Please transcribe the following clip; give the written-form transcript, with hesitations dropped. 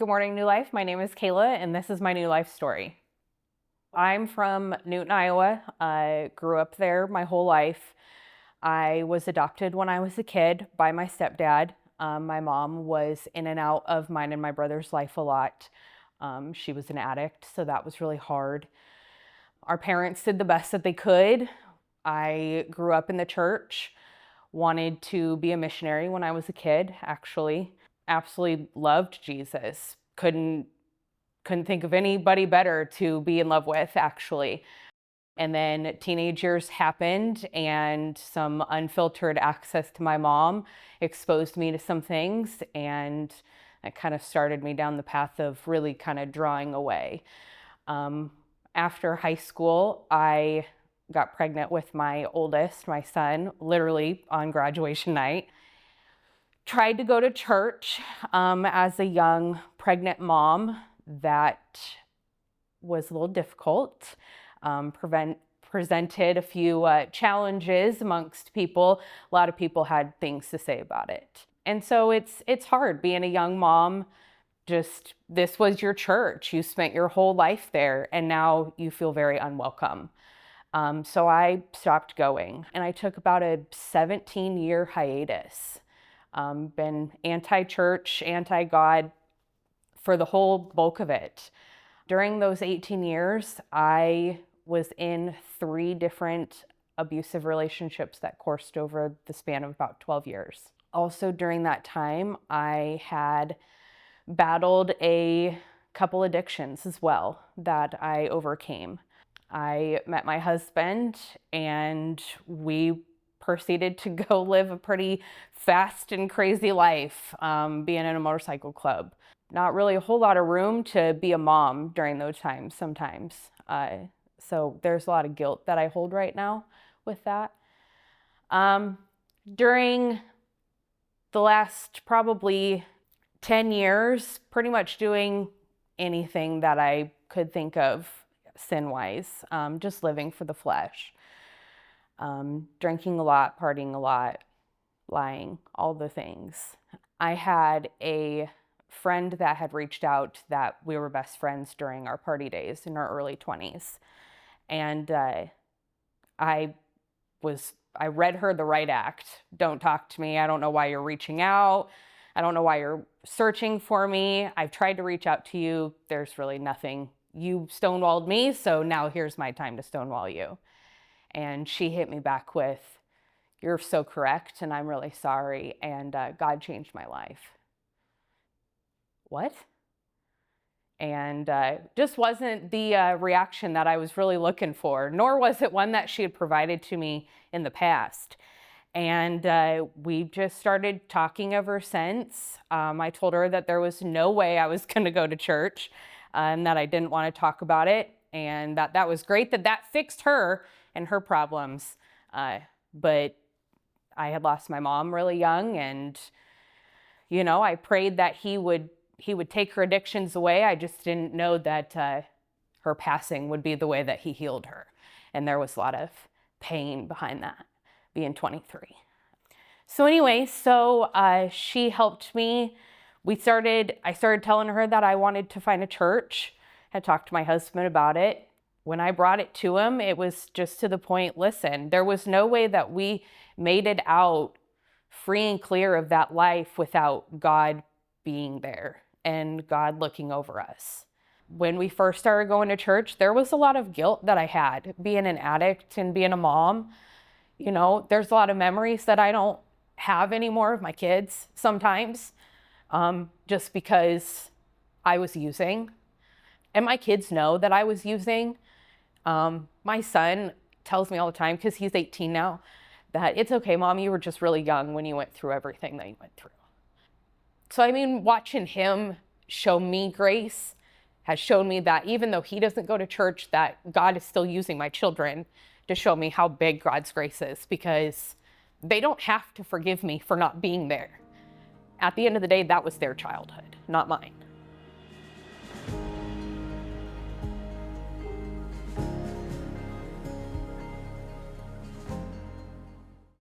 Good morning, New Life. My name is Kayla, and this is my New Life story. I'm from Newton, Iowa. I grew up there my whole life. I was adopted when I was a kid by my stepdad. My mom was in and out of mine and my brother's life a lot. She was an addict, so that was really hard. Our parents did the best that they could. I grew up in the church, wanted to be a missionary when I was a kid, actually. Absolutely loved Jesus. Couldn't think of anybody better to be in love with, actually. And then teenage years happened, and some unfiltered access to my mom exposed me to some things, and that kind of started me down the path of really kind of drawing away. After high school, I got pregnant with my oldest, my son, literally on graduation night. Tried to go to church as a young pregnant mom. That was a little difficult. Presented a few challenges amongst people. A lot of people had things to say about it. And so it's hard being a young mom. Just this was your church. You spent your whole life there, and now you feel very unwelcome. So I stopped going, and I took about a 17-year hiatus. Been anti-church, anti-God for the whole bulk of it. During those 18 years, I was in 3 different abusive relationships that coursed over the span of about 12 years. Also during that time, I had battled a couple addictions as well that I overcame. I met my husband, and we proceeded to go live a pretty fast and crazy life, being in a motorcycle club. Not really a whole lot of room to be a mom during those times sometimes. So there's a lot of guilt that I hold right now with that. During the last probably 10 years, pretty much doing anything that I could think of sin-wise, just living for the flesh. Drinking a lot, partying a lot, lying, all the things. I had a friend that had reached out that we were best friends during our party days in our early 20s. And I read her the right act. Don't talk to me. I don't know why you're reaching out. I don't know why you're searching for me. I've tried to reach out to you. There's really nothing. You stonewalled me, so now here's my time to stonewall you. And she hit me back with, "You're so correct, and I'm really sorry, and God changed my life." What? And just wasn't the reaction that I was really looking for, nor was it one that she had provided to me in the past. And we just started talking ever since. I told her that there was no way I was going to go to church, and that I didn't want to talk about it, and that was great that fixed her and her problems. But I had lost my mom really young, and I prayed that he would take her addictions away. I just didn't know that her passing would be the way that he healed her. And there was a lot of pain behind that, being 23. So anyway, she helped me. I started telling her that I wanted to find a church. I talked to my husband about it. When I brought it to him, it was just to the point, listen, there was no way that we made it out free and clear of that life without God being there and God looking over us. When we first started going to church, there was a lot of guilt that I had, being an addict and being a mom. There's a lot of memories that I don't have anymore of my kids sometimes, just because I was using. And my kids know that I was using. My son tells me all the time, because he's 18 now, that it's okay, Mom, you were just really young when you went through everything that you went through. So watching him show me grace has shown me that even though he doesn't go to church, that God is still using my children to show me how big God's grace is, because they don't have to forgive me for not being there. At the end of the day, that was their childhood, not mine.